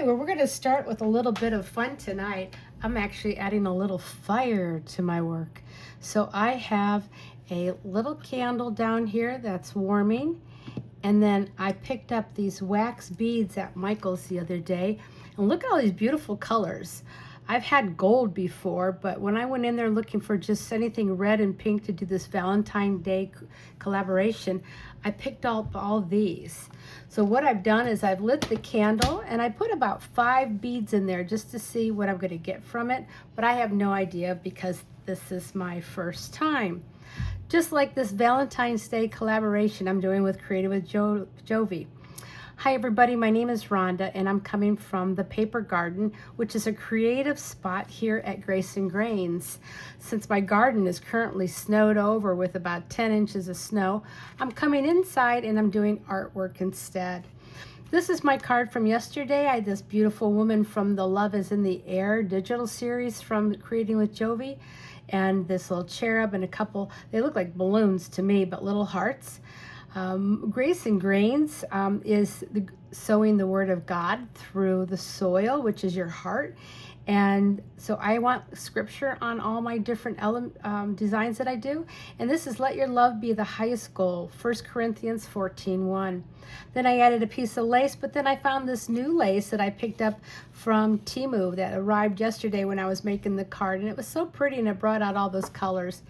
Okay, well, we're going to start with a little bit of fun tonight. I'm actually adding a little fire to my work. So I have a little candle down here that's warming, and then I picked up these wax beads at Michael's the other day, and look at all these beautiful colors. I've had gold before, but when I went in there looking for just anything red and pink to do this Valentine Day collaboration, I picked up all these. So what I've done is I've lit the candle and I put about 5 beads in there just to see what I'm going to get from it, but I have no idea because this is my first time. Just like this Valentine's Day collaboration I'm doing with Creative with Jovi. Hi everybody, my name is Rhonda and I'm coming from the Paper Garden, which is a creative spot here at Grace and Grains. Since my garden is currently snowed over with about 10 inches of snow, I'm coming inside and I'm doing artwork instead. This is my card from yesterday. I had this beautiful woman from the Love is in the Air digital series from Creating with Jovi, and this little cherub and a couple, they look like balloons to me, but little hearts. Grace and Grains is sowing the Word of God through the soil, which is your heart. And so I want scripture on all my different designs that I do. And this is let your love be the highest goal, 1 Corinthians 14:1. Then I added a piece of lace, but then I found this new lace that I picked up from Temu that arrived yesterday when I was making the card. And it was so pretty and it brought out all those colors.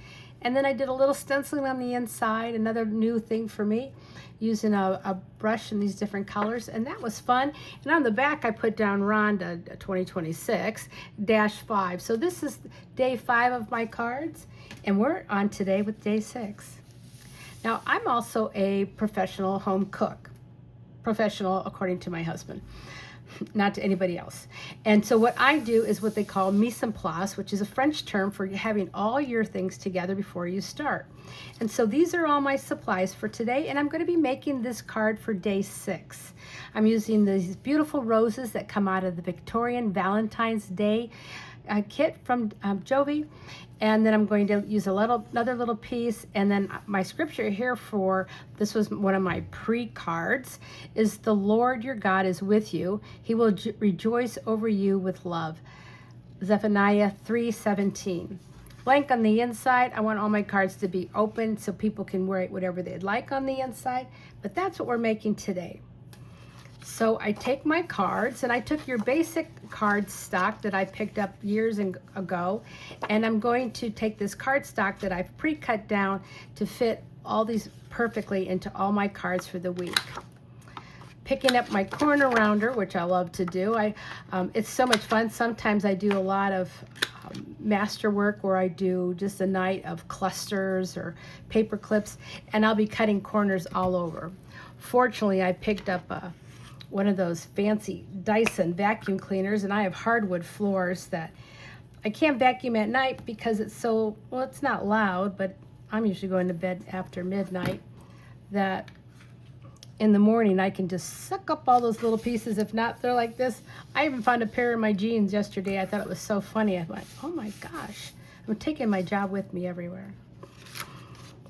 And then I did a little stenciling on the inside, another new thing for me, using a brush in these different colors, and that was fun. And on the back, I put down Rhonda 2026-5. So this is day 5 of my cards, and we're on today with day 6. Now, I'm also a professional home cook, professional according to my husband, not to anybody else. And so what I do is what they call mise en place, which is a French term for having all your things together before you start. And so these are all my supplies for today, and I'm going to be making this card for day 6. I'm using these beautiful roses that come out of the Victorian Valentine's Day kit from Jovi, and then I'm going to use another little piece, and then my scripture here for this was one of my pre-cards is the Lord your God is with you, he will rejoice over you with love, Zephaniah 3:17. Blank on the inside. I want all my cards to be open so people can write whatever they'd like on the inside, but that's what we're making today. So I take my cards, and I took your basic card stock that I picked up years ago, and I'm going to take this card stock that I've pre-cut down to fit all these perfectly into all my cards for the week. Picking up my corner rounder, which I love to do. It's so much fun. Sometimes I do a lot of master work where I do just a night of clusters or paper clips, and I'll be cutting corners all over. Fortunately, I picked up one of those fancy Dyson vacuum cleaners, and I have hardwood floors that I can't vacuum at night because it's so, well, it's not loud, but I'm usually going to bed after midnight, that in the morning I can just suck up all those little pieces. If not, they're like this. I even found a pair of my jeans yesterday. I thought it was so funny. I went, oh my gosh, I'm taking my job with me everywhere.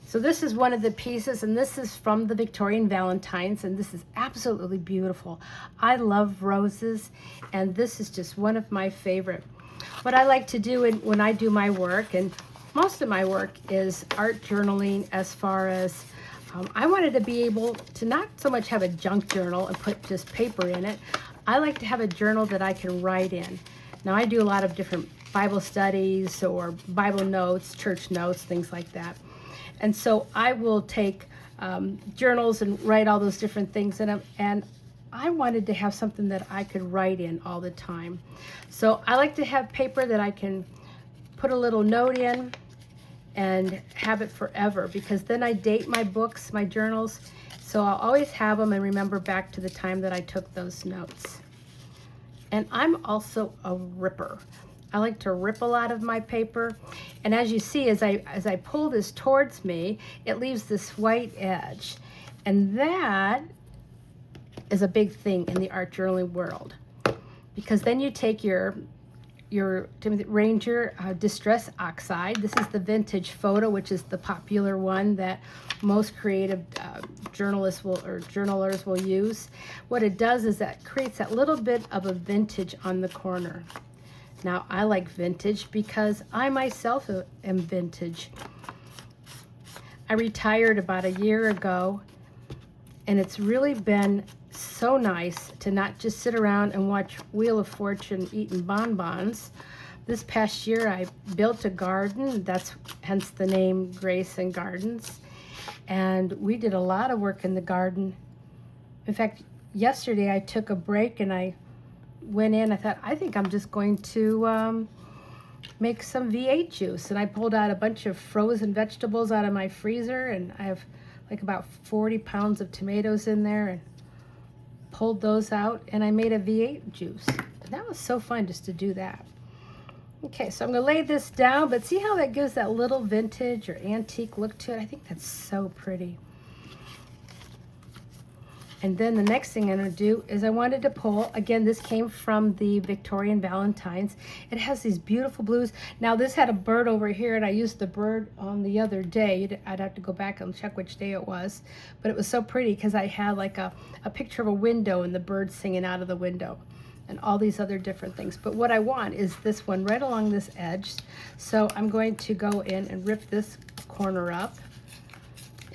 So this is one of the pieces, and this is from the Victorian Valentines, and this is absolutely beautiful. I love roses, and this is just one of my favorite. What I like to do when I do my work, and most of my work is art journaling, as far as I wanted to be able to not so much have a junk journal and put just paper in it. I like to have a journal that I can write in. Now I do a lot of different Bible studies or Bible notes, church notes, things like that. And so I will take journals and write all those different things in them. And I wanted to have something that I could write in all the time. So I like to have paper that I can put a little note in and have it forever, because then I date my books, my journals. So I'll always have them and remember back to the time that I took those notes. And I'm also a ripper. I like to rip a lot of my paper, and as you see, as I pull this towards me, it leaves this white edge, and that is a big thing in the art journaling world, because then you take your your Timothy Ranger Distress Oxide. This is the vintage photo, which is the popular one that most creative journalists will, or journalers will use. What it does is that creates that little bit of a vintage on the corner. Now, I like vintage because I myself am vintage. I retired about a year ago, and it's really been so nice to not just sit around and watch Wheel of Fortune eating bonbons. This past year I built a garden, that's hence the name Grace and Gardens, and we did a lot of work in the garden. In fact, yesterday I took a break and I went in. I thought, I think I'm just going to make some V8 juice, and I pulled out a bunch of frozen vegetables out of my freezer, and I have like about 40 pounds of tomatoes in there, and pulled those out, and I made a V8 juice. And that was so fun just to do that. Okay, so I'm gonna lay this down, but see how that gives that little vintage or antique look to it? I think that's so pretty. And then the next thing I'm gonna do is I wanted to pull, again, this came from the Victorian Valentines. It has these beautiful blues. Now this had a bird over here, and I used the bird on the other day. I'd have to go back and check which day it was, but it was so pretty because I had like a picture of a window and the bird singing out of the window and all these other different things. But what I want is this one right along this edge. So I'm going to go in and rip this corner up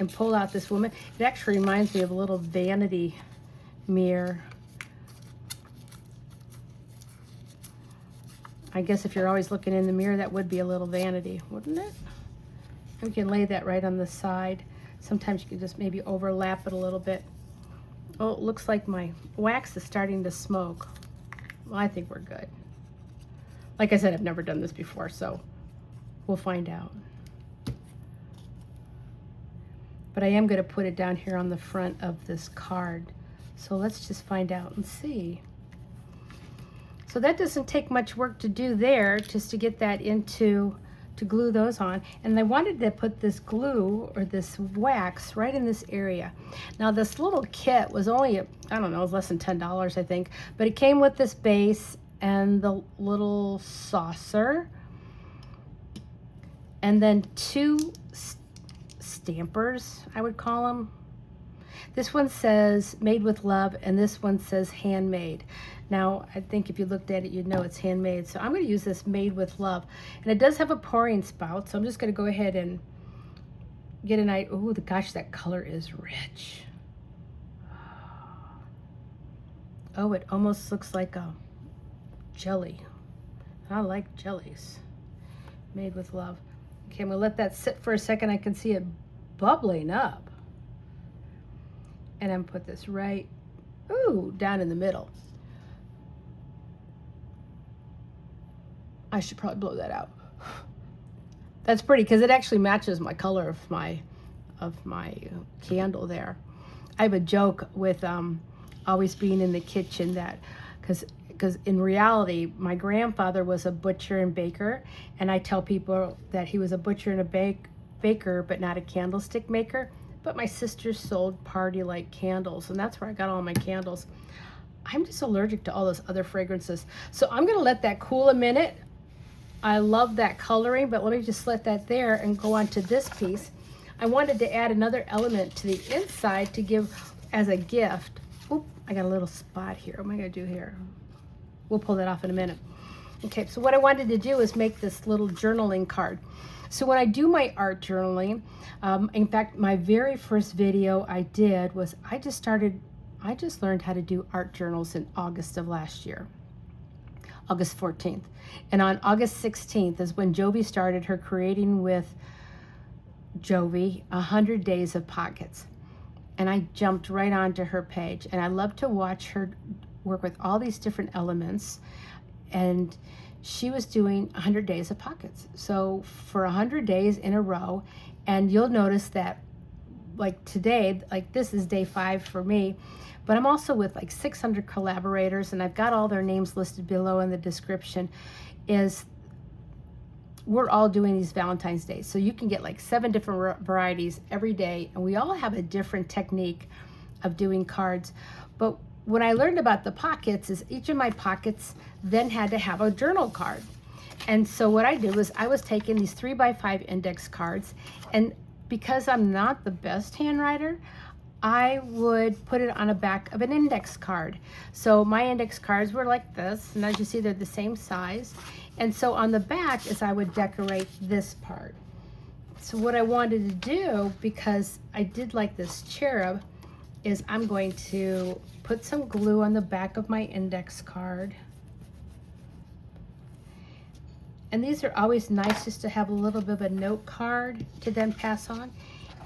and pull out this woman. It actually reminds me of a little vanity mirror. I guess if you're always looking in the mirror, that would be a little vanity, wouldn't it? We can lay that right on the side. Sometimes you can just maybe overlap it a little bit. Oh, it looks like my wax is starting to smoke. Well, I think we're good. Like I said, I've never done this before, so we'll find out. But I am going to put it down here on the front of this card. So let's just find out and see. So that doesn't take much work to do there, just to get that into, to glue those on. And I wanted to put this glue or this wax right in this area. Now this little kit was only, I don't know, it was less than $10, I think. But it came with this base and the little saucer. And then two stampers, I would call them. This one says made with love, and this one says handmade. Now, I think if you looked at it, you'd know it's handmade. So I'm going to use this made with love. And it does have a pouring spout, so I'm just going to go ahead and get an idea. Oh, gosh, that color is rich. Oh, it almost looks like a jelly. I like jellies. Made with love. Okay, I'm going to let that sit for a second. I can see it bubbling up. And I'm put this right, ooh, down in the middle. I should probably blow that out. That's pretty because it actually matches my color of my candle there. I have a joke with always being in the kitchen that, because in reality, my grandfather was a butcher and baker, and I tell people that he was a butcher and a baker, but not a candlestick maker. But my sister sold party-like candles, and that's where I got all my candles. I'm just allergic to all those other fragrances. So I'm gonna let that cool a minute. I love that coloring, but let me just let that there and go on to this piece. I wanted to add another element to the inside to give as a gift. Oop, I got a little spot here. What am I gonna do here? We'll pull that off in a minute. Okay, so what I wanted to do is make this little journaling card. So when I do my art journaling, in fact, my very first video I did was I just learned how to do art journals in August of last year, August 14th. And on August 16th is when Jovi started her Creating with Jovi 100 Days of Pockets. And I jumped right onto her page, and I love to watch her work with all these different elements. And she was doing 100 days of pockets. So for 100 days in a row, and you'll notice that like today, like this is day 5 for me, but I'm also with like 600 collaborators, and I've got all their names listed below in the description. Is we're all doing these Valentine's Days. So you can get like 7 different varieties every day, and we all have a different technique of doing cards. But when I learned about the pockets is each of my pockets then had to have a journal card. And so what I did was I was taking these 3x5 index cards, and because I'm not the best handwriter, I would put it on the back of an index card. So my index cards were like this, and as you see, they're the same size. And so on the back is I would decorate this part. So what I wanted to do, because I did like this cherub, is I'm going to put some glue on the back of my index card. And these are always nice just to have a little bit of a note card to then pass on.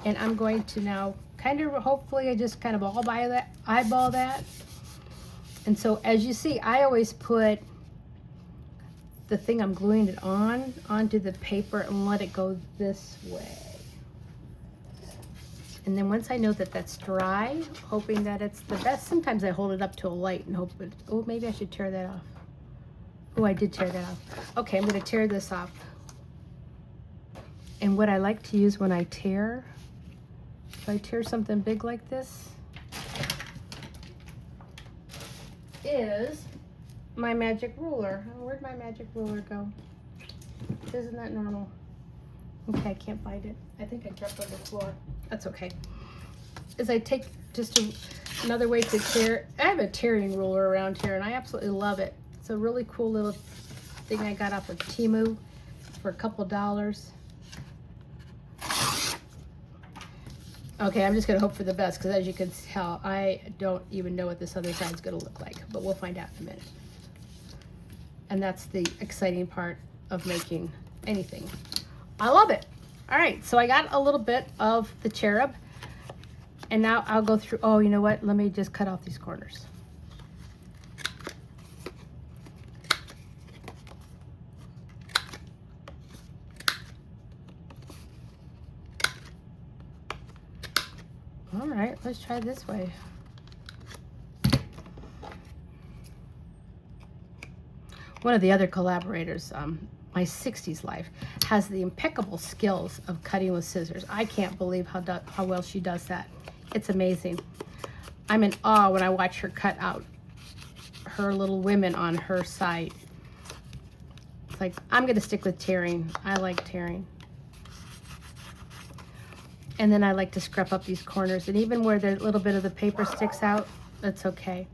And I'm going to now kind of, hopefully I just kind of eyeball that. And so as you see, I always put the thing I'm gluing it on onto the paper and let it go this way. And then once I know that that's dry, hoping that it's the best, sometimes I hold it up to a light and hope it, oh, maybe I should tear that off. Oh, I did tear that off. Okay, I'm gonna tear this off. And what I like to use when I tear, if I tear something big like this, is my magic ruler. Oh, where'd my magic ruler go? Isn't that normal? Okay, I can't find it. I think I dropped it on the floor. That's okay. As I take just another way to tear, I have a tearing ruler around here and I absolutely love it. It's a really cool little thing I got off of Temu for a couple dollars. Okay, I'm just gonna hope for the best because as you can tell, I don't even know what this other side's gonna look like, but we'll find out in a minute. And that's the exciting part of making anything. I love it. All right, so I got a little bit of the cherub and now I'll go through, oh, you know what? Let me just cut off these corners. All right, let's try this way. One of the other collaborators, my 60s life, has the impeccable skills of cutting with scissors. I can't believe how well she does that. It's amazing. I'm in awe when I watch her cut out her little women on her side. It's like, I'm gonna stick with tearing. I like tearing. And then I like to scrub up these corners, and even where the little bit of the paper sticks out, that's okay.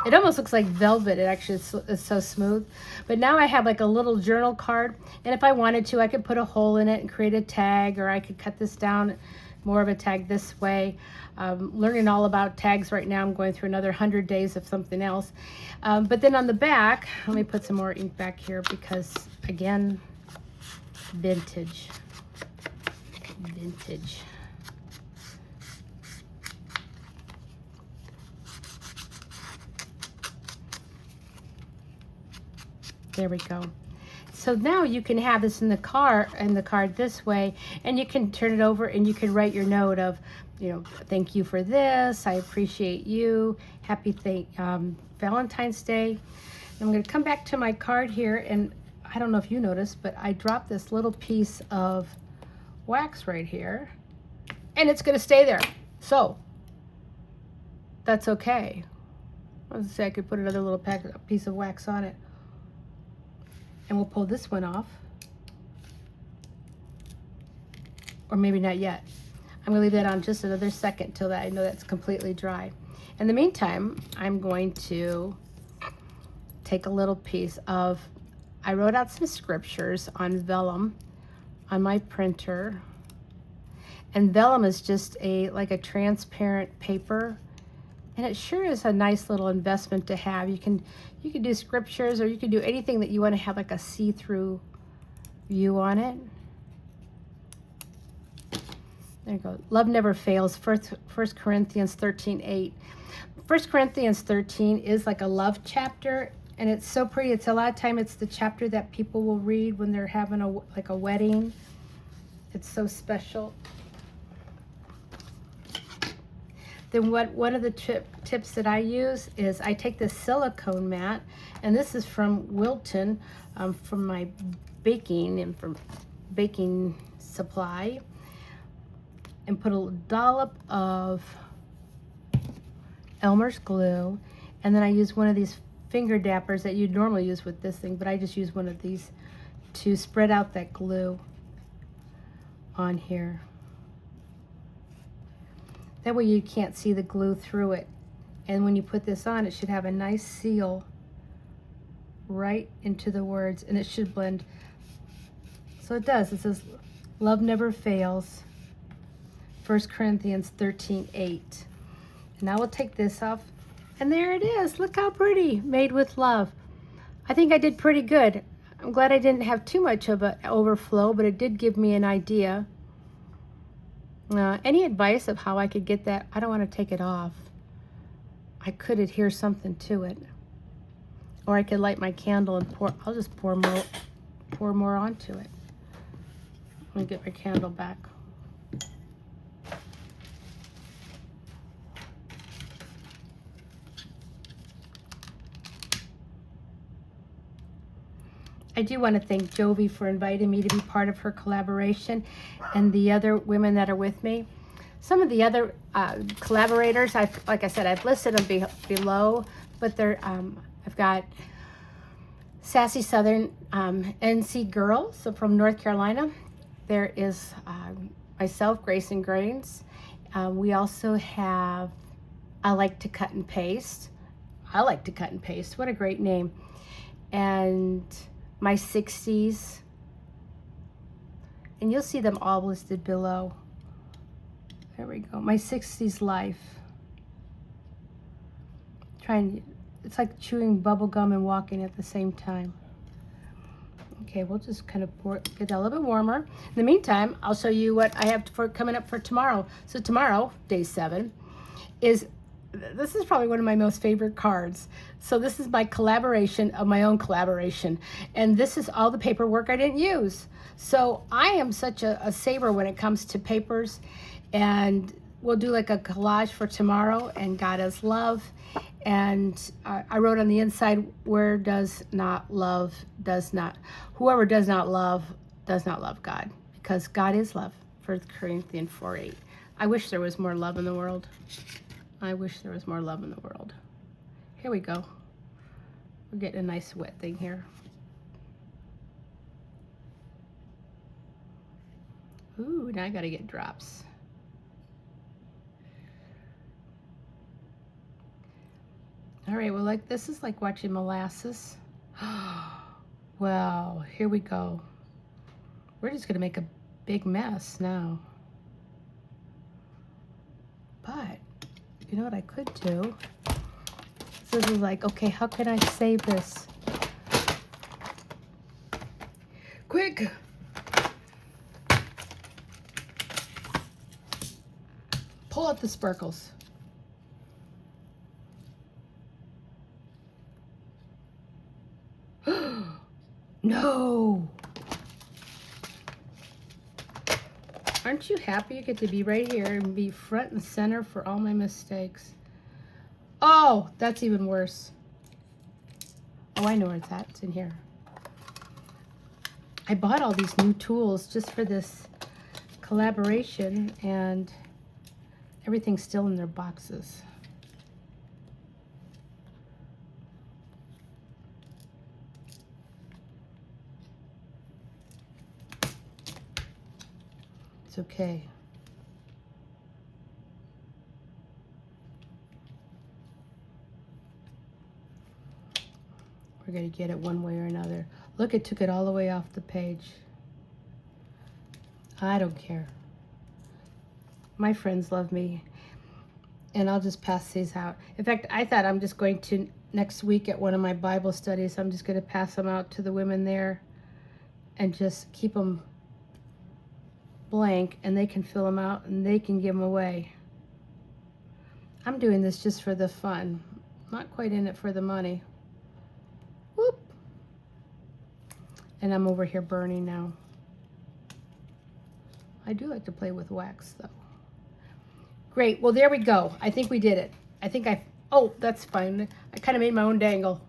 It almost looks like velvet. It actually is so smooth. But now I have like a little journal card, and if I wanted to, I could put a hole in it and create a tag, or I could cut this down more of a tag this way. Learning all about tags right now. I'm going through another 100 days of something else. But then on the back, let me put some more ink back here because, again, vintage. Vintage. There we go. So now you can have this in the card this way, and you can turn it over and you can write your note of, you know, thank you for this. I appreciate you. Happy Valentine's Day. I'm going to come back to my card here, and I don't know if you noticed, but I dropped this little piece of wax right here, and it's going to stay there. So that's okay. I was gonna say I could put another little piece of wax on it. And we'll pull this one off. Or maybe not yet. I'm gonna leave that on just another second till that I know that's completely dry. In the meantime, I'm going to take a little piece of, I wrote out some scriptures on vellum on my printer. And vellum is just like a transparent paper. And it sure is a nice little investment to have. You can do scriptures, or you can do anything that you want to have like a see-through view on it. There you go. Love never fails. 1 Corinthians 13:8. 1 Corinthians 13 is like a love chapter, and it's so pretty. It's a lot of time it's the chapter that people will read when they're having a wedding. It's so special. Then one of the tips that I use is I take this silicone mat, and this is from Wilton, from my baking and from baking supply, and put a dollop of Elmer's glue, And then I use one of these finger dappers that you'd normally use with this thing, but I just use one of these to spread out that glue on here. That way you can't see the glue through it. And when you put this on, it should have a nice seal right into the words, and it should blend. So it does. It says, love never fails. 1 Corinthians 13:8. Now we'll take this off. And there it is. Look how pretty. Made with love. I think I did pretty good. I'm glad I didn't have too much of an overflow, but it did give me an idea. Any advice of how I could get that? I don't want to take it off. I could adhere something to it. Or I could light my candle and pour. I'll just pour more onto it. Let me get my candle back. I do want to thank Jovi for inviting me to be part of her collaboration, and the other women that are with me. Some of the other collaborators, like I said, I've listed them below, but they're, I've got Sassy Southern NC Girl, so from North Carolina. There is myself, Grace and Grains. We also have I Like to Cut and Paste. I Like to Cut and Paste. What a great name. And my 60s, and you'll see them all listed below. There we go. My 60s life. It's like chewing bubble gum and walking at the same time. Okay, we'll just kind of get that a little bit warmer. In the meantime, I'll show you what I have coming up for tomorrow. So tomorrow, day 7, this is probably one of my most favorite cards. So this is my collaboration of my own collaboration. And this is all the paperwork I didn't use. So I am such a saver when it comes to papers. And we'll do like a collage for tomorrow, and God is love. And I wrote on the inside, whoever does not love God, because God is love. 1 Corinthians 4:8. I wish there was more love in the world. I wish there was more love in the world. Here we go. We're getting a nice wet thing here. Ooh, now I gotta get drops. All right, well, this is like watching molasses. Wow, here we go. We're just gonna make a big mess now. But you know what I could do? So this is like, okay, how can I save this? Quick! Pull out the sparkles. No! Aren't you happy you get to be right here and be front and center for all my mistakes? Oh, that's even worse. Oh, I know where it's at. It's in here. I bought all these new tools just for this collaboration, and everything's still in their boxes. It's okay. We're going to get it one way or another. Look, it took it all the way off the page. I don't care. My friends love me, and I'll just pass these out. In fact, I thought I'm just going to, next week at one of my Bible studies, I'm just going to pass them out to the women there and just keep them blank, and they can fill them out and they can give them away. I'm doing this just for the fun. Not quite in it for the money. Whoop. And I'm over here burning now. I do like to play with wax though. Great, well there we go. I think we did it. Oh, that's fine. I kind of made my own dangle.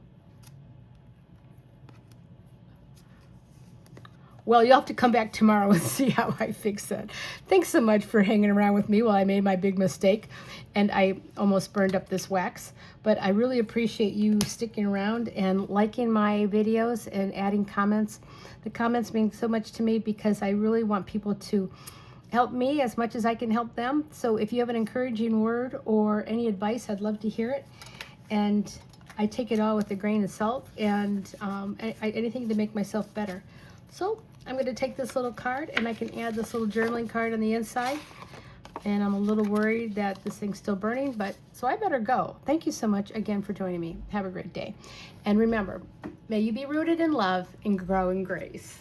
Well, you'll have to come back tomorrow and see how I fix it. Thanks so much for hanging around with me while I made my big mistake and I almost burned up this wax. But I really appreciate you sticking around and liking my videos and adding comments. The comments mean so much to me because I really want people to help me as much as I can help them. So if you have an encouraging word or any advice, I'd love to hear it. And I take it all with a grain of salt and anything to make myself better. So I'm going to take this little card and I can add this little journaling card on the inside. And I'm a little worried that this thing's still burning, but so I better go. Thank you so much again for joining me. Have a great day. And remember, may you be rooted in love and grow in grace.